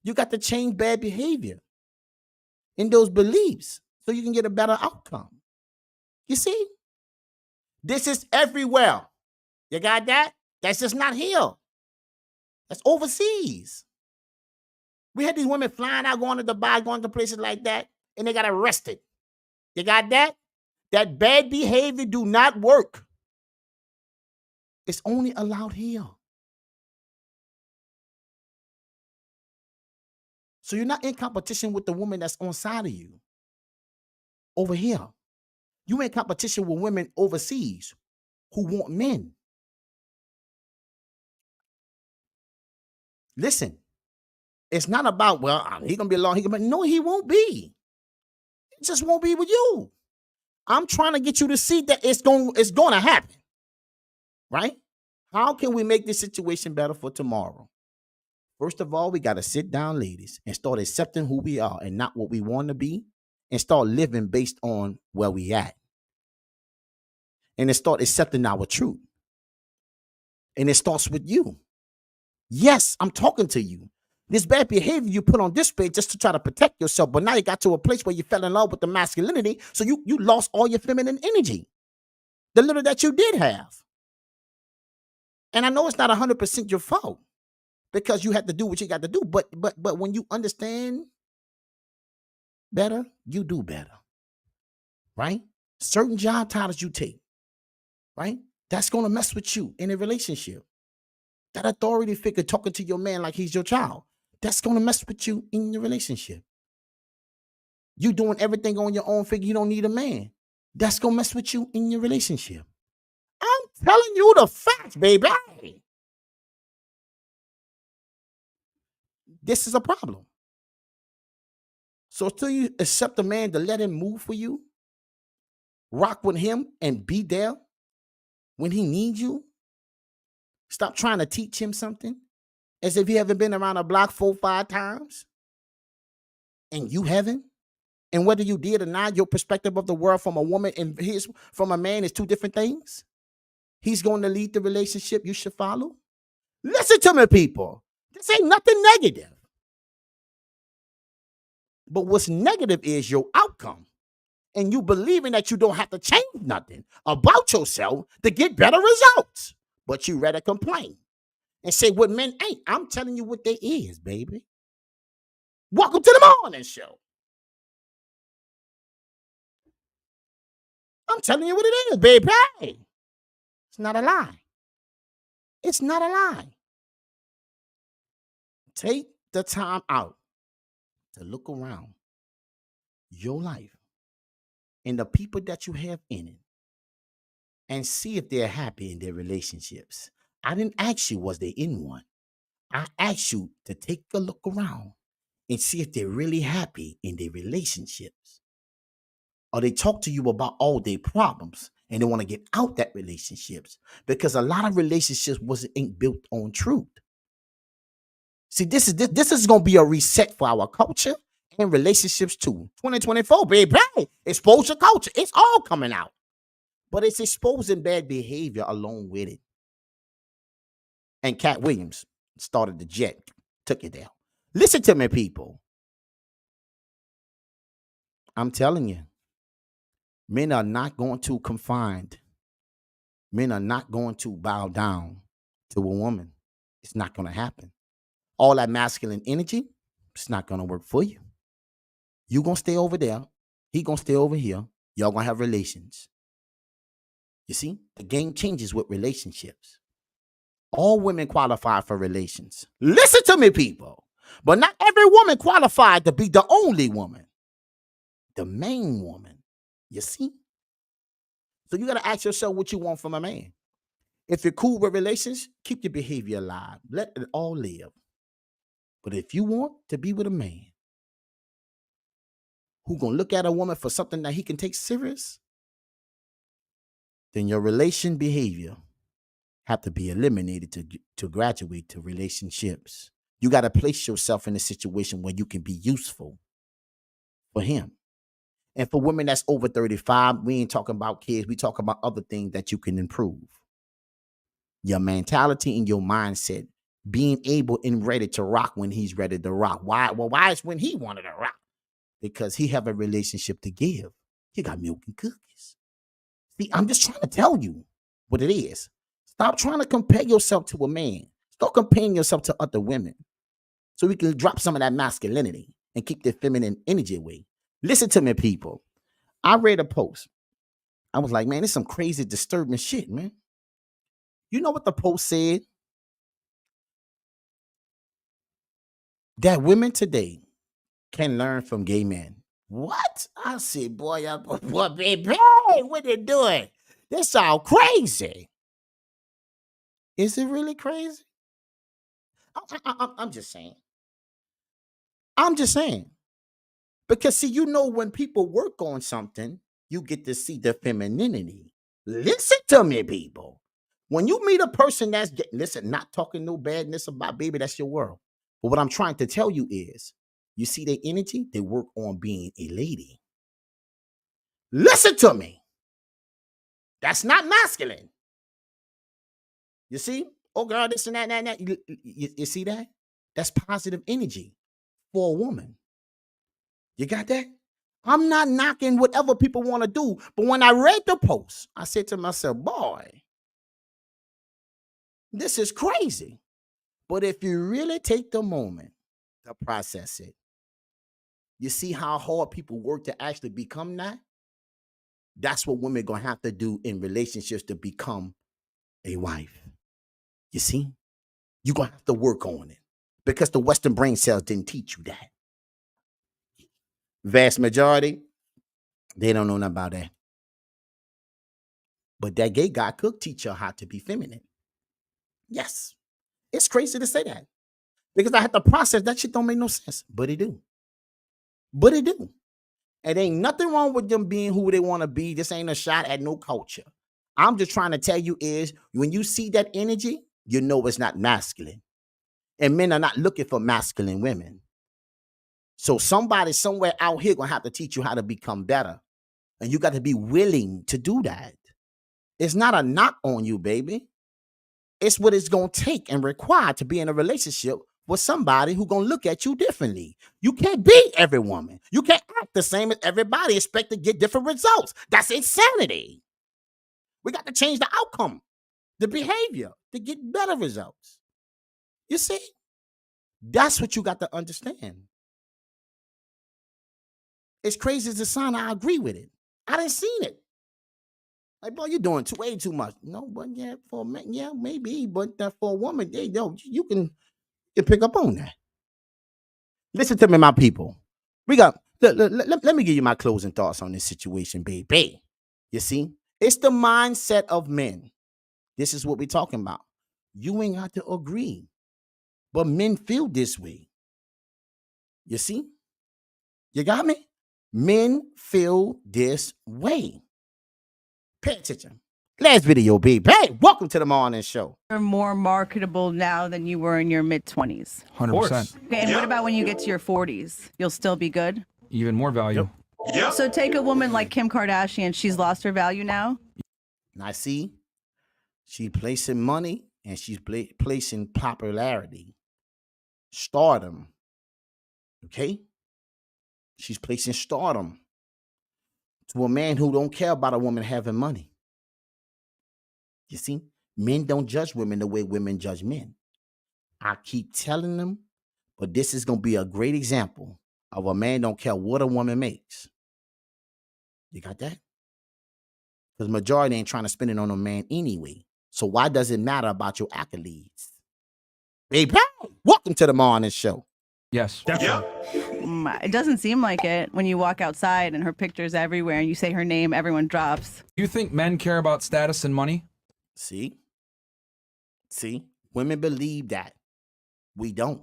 You got to change bad behavior in those beliefs so you can get a better outcome. You see? This is everywhere. You got that? That's just not here. That's overseas. We had these women flying out, going to Dubai, going to places like that, and they got arrested. You got that? That bad behavior do not work. It's only allowed here. So you're not in competition with the woman that's on side of you over here. You're in competition with women overseas who want men. Listen, it's not about, well, he's going to be alone. No, he won't be. It just won't be with you. I'm trying to get you to see that it's going to happen. Right? How can we make this situation better for tomorrow? First of all, we got to sit down, ladies, and start accepting who we are and not what we want to be, and start living based on where we at. And then start accepting our truth. And it starts with you. Yes, I'm talking to you. This bad behavior you put on display just to try to protect yourself, but now you got to a place where you fell in love with the masculinity, so you lost all your feminine energy, the little that you did have. And I know it's not 100% your fault because you had to do what you got to do, but when you understand better, you do better, right? Certain job titles you take, right? That's going to mess with you in a relationship. That authority figure talking to your man like he's your child, that's going to mess with you in your relationship. You doing everything on your own, figure you don't need a man, that's going to mess with you in your relationship. I'm telling you the facts, baby. This is a problem. So until you accept a man to let him move for you, rock with him and be there when he needs you, stop trying to teach him something as if he haven't been around the block 4-5 times and you haven't. And whether you did or not, your perspective of the world from a woman and his from a man is two different things. He's going to lead the relationship you should follow. Listen to me, people. This ain't nothing negative. But what's negative is your outcome. And you believing that you don't have to change nothing about yourself to get better results. But you rather complain and say what men ain't. I'm telling you what they is, baby. Welcome to the morning show. I'm telling you what it is, baby. It's not a lie. It's not a lie. Take the time out to look around your life in the people that you have in it and see if they're happy in their relationships. I didn't ask you, was they in one? I asked you to take a look around and see if they're really happy in their relationships. Or they talk to you about all their problems and they want to get out that relationships, because a lot of relationships ain't built on truth. See, this is going to be a reset for our culture and relationships too. 2024, baby, exposure culture. It's all coming out, but it's exposing bad behavior along with it. And Cat Williams started the jet, took it down. Listen to me, people. I'm telling you, men are not going to confined. Men are not going to bow down to a woman. It's not going to happen. All that masculine energy, it's not going to work for you. You going to stay over there. He going to stay over here. Y'all going to have relations. You see, the game changes with relationships. All women qualify for relations. Listen to me, people. But not every woman qualified to be the only woman. The main woman. You see? So you got to ask yourself what you want from a man. If you're cool with relations, keep your behavior alive. Let it all live. But if you want to be with a man who going to look at a woman for something that he can take serious, then your relation behavior have to be eliminated to graduate to relationships. You got to place yourself in a situation where you can be useful for him. And for women that's over 35, we ain't talking about kids. We talking about other things that you can improve. Your mentality and your mindset, being able and ready to rock when he's ready to rock. Why? Well, why is when he wanted to rock? Because he have a relationship to give. He got milk and cookies. See, I'm just trying to tell you what it is. Stop trying to compare yourself to a man. Stop comparing yourself to other women so we can drop some of that masculinity and keep the feminine energy away. Listen to me, people. I read a post. I was like, man, this is some crazy, disturbing shit, man. You know what the post said? That women today can learn from gay men. What? I said, boy, baby, what they doing? This sound crazy. Is it really crazy? I'm just saying. I'm just saying. Because, see, you know, when people work on something, you get to see the femininity. Listen to me, people. When you meet a person that's, listen, not talking no badness about, baby, that's your world. But what I'm trying to tell you is, you see their energy, they work on being a lady. Listen to me. That's not masculine. You see? Oh, girl, this and that. You see that? That's positive energy for a woman. You got that? I'm not knocking whatever people want to do. But when I read the post, I said to myself, boy, this is crazy. But if you really take the moment to process it, you see how hard people work to actually become that? That's what women are going to have to do in relationships to become a wife. You see? You're going to have to work on it because the Western brain cells didn't teach you that. Vast majority, they don't know nothing about that. But that gay guy could teach you how to be feminine. Yes. It's crazy to say that because I had to process that shit don't make no sense, but it do. But it do. And ain't nothing wrong with them being who they want to be. This ain't a shot at no culture. I'm just trying to tell you is when you see that energy, you know it's not masculine. And men are not looking for masculine women. So somebody somewhere out here going to have to teach you how to become better. And you got to be willing to do that. It's not a knock on you, baby. It's what it's going to take and require to be in a relationship with somebody who's going to look at you differently. You can't be every woman. You can't act the same as everybody, expect to get different results. That's insanity. We got to change the outcome, the behavior to get better results. You see? That's what you got to understand. It's crazy as a sign. I agree with it. I didn't seen it. Like, boy, you're doing way too much. No, but yeah, for a man, yeah, maybe, but for a woman, you can pick up on that. Listen to me, my people. We got Let me give you my closing thoughts on this situation, baby. You see, it's the mindset of men. This is what we're talking about. You ain't got to agree, but men feel this way. You see, you got me? Men feel this way. Pay attention. Last video, baby. Hey, welcome to the morning show. You're more marketable now than you were in your mid-20s. 100%. Okay, and what about when you get to your 40s? You'll still be good? Even more value. So take a woman like Kim Kardashian. She's lost her value now? Now, see, she's placing money and she's placing popularity, stardom. Okay? She's placing stardom to a man who don't care about a woman having money. You see, men don't judge women the way women judge men. I keep telling them, but this is going to be a great example of a man don't care what a woman makes. You got that? Because majority ain't trying to spend it on a man anyway. So why does it matter about your accolades? Baby, welcome to the morning show. Yes. It doesn't seem like it when you walk outside and her picture's everywhere and you say her name, everyone drops. You think men care about status and money? See, women believe that. We don't.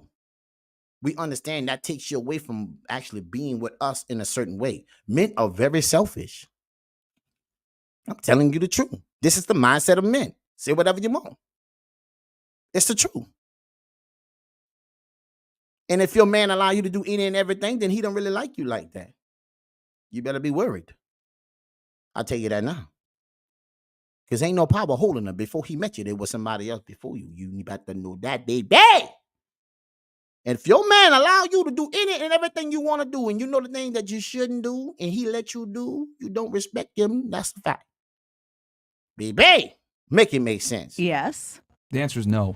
We understand that takes you away from actually being with us in a certain way. Men are very selfish. I'm telling you the truth. This is the mindset of men. Say whatever you want. It's the truth. And if your man allow you to do any and everything, then he don't really like you like that. You better be worried. I'll tell you that now. Because ain't no power holding her. Before he met you, there was somebody else before you. You got to know that, baby. And if your man allow you to do any and everything you want to do, and you know the thing that you shouldn't do, and he let you do, you don't respect him, that's the fact. Baby, make it make sense. Yes. The answer is no.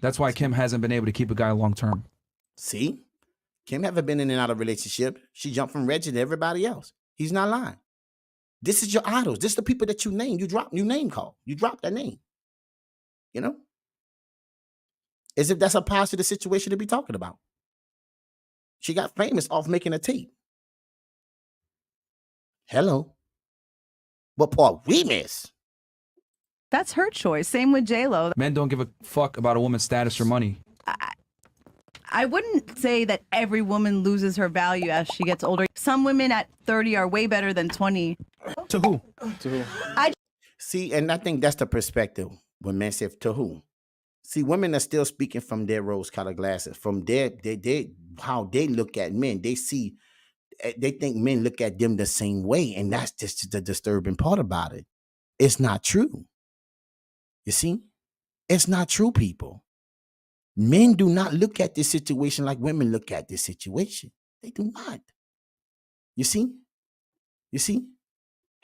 That's why Kim hasn't been able to keep a guy long term. See? Kim haven't been in and out of a relationship. She jumped from Reggie to everybody else. He's not lying. This is your idols. This is the people that you name. You name call. You drop that name. You know? As if that's a positive situation to be talking about. She got famous off making a tape. Hello. What part we miss? That's her choice. Same with J-Lo. Men don't give a fuck about a woman's status or money. I wouldn't say that every woman loses her value as she gets older. Some women at 30 are way better than 20. To who? See, and I think that's the perspective when men say to who. See, women are still speaking from their rose-colored glasses, from their how they look at men. They think men look at them the same way, and that's just the disturbing part about it. It's not true. You see? It's not true, people. Men do not look at this situation like women look at this situation. They do not. You see? You see?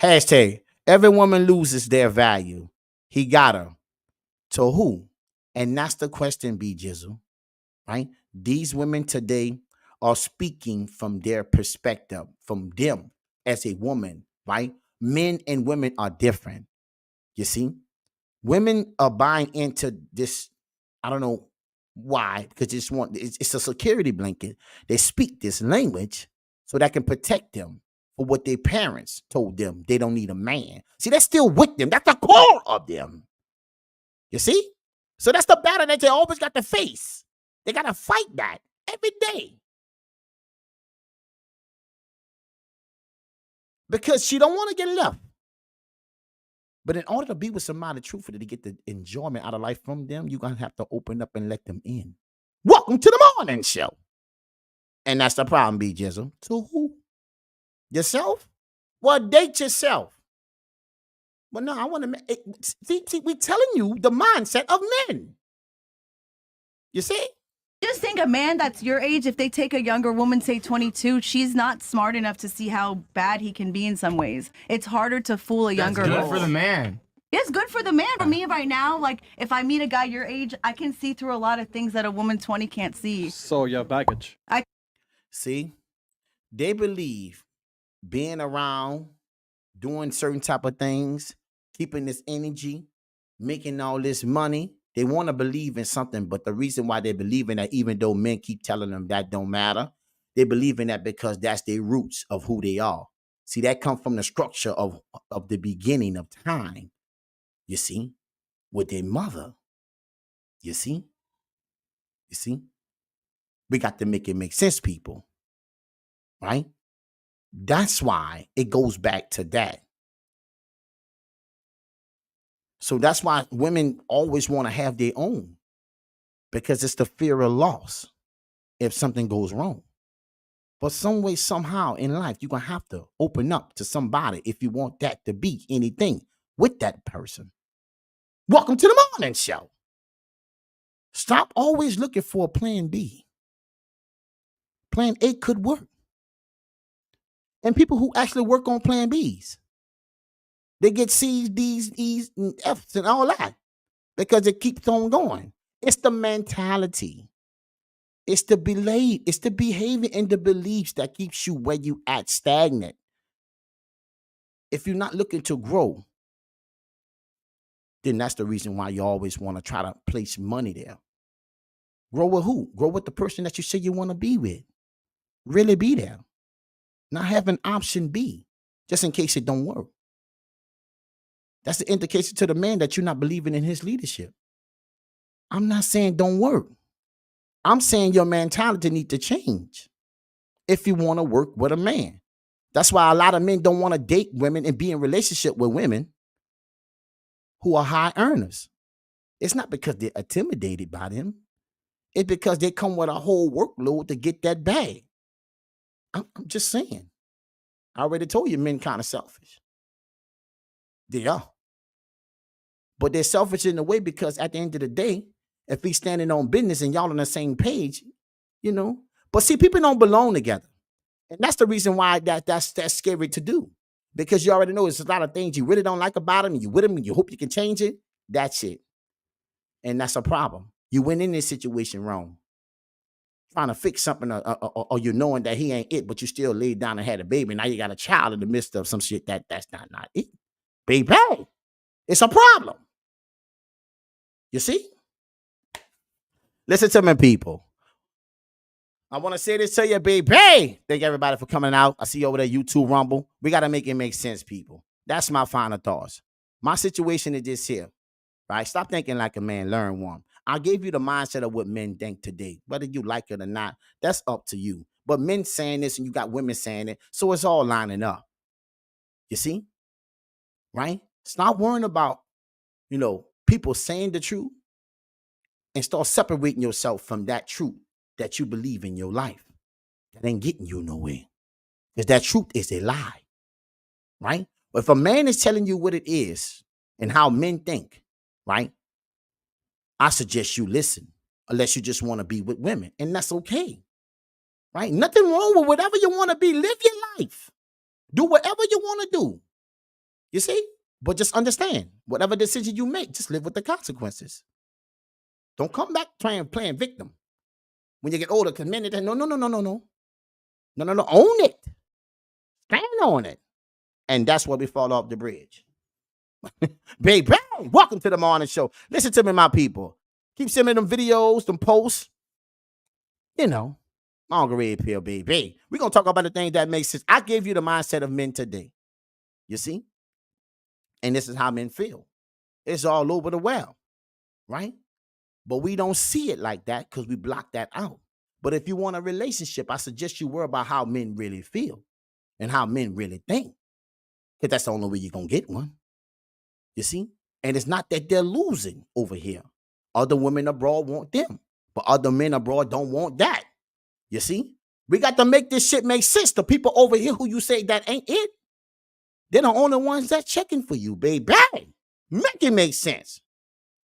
Hashtag, every woman loses their value. He got her. To who? And that's the question, B Jizzle. Right? These women today are speaking from their perspective, from them as a woman, right? Men and women are different. You see? Women are buying into this, I don't know why, because it's a security blanket. They speak this language so that can protect them for what their parents told them. They don't need a man. See, that's still with them. That's the core of them. You see? So that's the battle that they always got to face. They got to fight that every day. Because she don't want to get left. But in order to be with somebody truthfully to get the enjoyment out of life from them, you're going to have to open up and let them in. Welcome to the morning show. And that's the problem, B Jizzle. To who? Yourself? Well, date yourself. Well, no, I want to... See, we're telling you the mindset of men. You see? Just think a man that's your age, if they take a younger woman, say 22, she's not smart enough to see how bad he can be in some ways. It's harder to fool a younger Good girl. for the man. It's good for the man. For me right now, like if I meet a guy your age, I can see through a lot of things that a woman 20 can't see. So your baggage. See? They believe being around, doing certain type of things, keeping this energy, making all this money, they want to believe in something, but the reason why they believe in that, even though men keep telling them that don't matter, They believe in that because that's their roots of who they are. See, that come from the structure of the beginning of time. You see, with their mother. You see? You see? We got to make it make sense, people. Right? That's why it goes back to that. So that's why women always want to have their own, because it's the fear of loss if something goes wrong. But some way, somehow in life, you're going to have to open up to somebody if you want that to be anything with that person. Welcome to the morning show. Stop always looking for a plan B. Plan A could work. And people who actually work on plan Bs, they get C's, D's, E's, and F's and all that because it keeps on going. It's the mentality. It's the belief. It's the behavior and the beliefs that keeps you where you at, stagnant. If you're not looking to grow, then that's the reason why you always want to try to place money there. Grow with who? Grow with the person that you say you want to be with. Really be there. Not have an option B, just in case it don't work. That's the indication to the man that you're not believing in his leadership. I'm not saying don't work. I'm saying your mentality needs to change if you want to work with a man. That's why a lot of men don't want to date women and be in relationship with women who are high earners. It's not because they're intimidated by them. It's because they come with a whole workload to get that bag. I'm just saying. I already told you men kind of selfish. They are. But they're selfish in a way because at the end of the day, if he's standing on business and y'all on the same page, you know. But see, people don't belong together. And that's the reason why that's scary to do. Because you already know there's a lot of things you really don't like about him, and you with him and you hope you can change it. That's it. And that's a problem. You went in this situation wrong. Trying to fix something or you knowing that he ain't it, but you still laid down and had a baby. Now you got a child in the midst of some shit that's not it. Baby, it's a problem. You see? Listen to me, people. I want to say this to you, baby. Thank everybody for coming out. I see you over there, YouTube Rumble. We got to make it make sense, people. That's my final thoughts. My situation is this here, right? Stop thinking like a man, learn one. I gave you the mindset of what men think today. Whether you like it or not, that's up to you. But men saying this and you got women saying it, so it's all lining up. You see? Right? Stop worrying about, people saying the truth and start separating yourself from that truth that you believe in your life. That ain't getting you nowhere. Because that truth is a lie. Right? But if a man is telling you what it is and how men think, right? I suggest you listen, unless you just want to be with women. And that's okay. Right? Nothing wrong with whatever you want to be. Live your life. Do whatever you want to do. You see? But just understand, whatever decision you make, just live with the consequences. Don't come back playing victim. When you get older, because men, no. No. Own it. Stand on it. And that's where we fall off the bridge. Baby, welcome to the morning show. Listen to me, my people. Keep sending them videos, them posts. Margarita pill, baby. We're going to talk about the things that make sense. I gave you the mindset of men today. You see? And this is how men feel. It's all over the world, right? But we don't see it like that because we block that out. But if you want a relationship, I suggest you worry about how men really feel and how men really think. Because that's the only way you're going to get one. You see? And it's not that they're losing over here. Other women abroad want them. But other men abroad don't want that. You see? We got to make this shit make sense. The people over here who you say that ain't it, they're the only ones that's checking for you, baby. Make it make sense.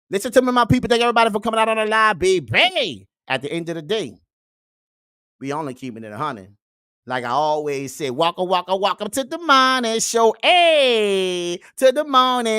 Listen to me, my people. Thank everybody for coming out on the live, baby. At the end of the day, we only keeping it 100. Like I always say, welcome to the morning show. Hey, to the morning.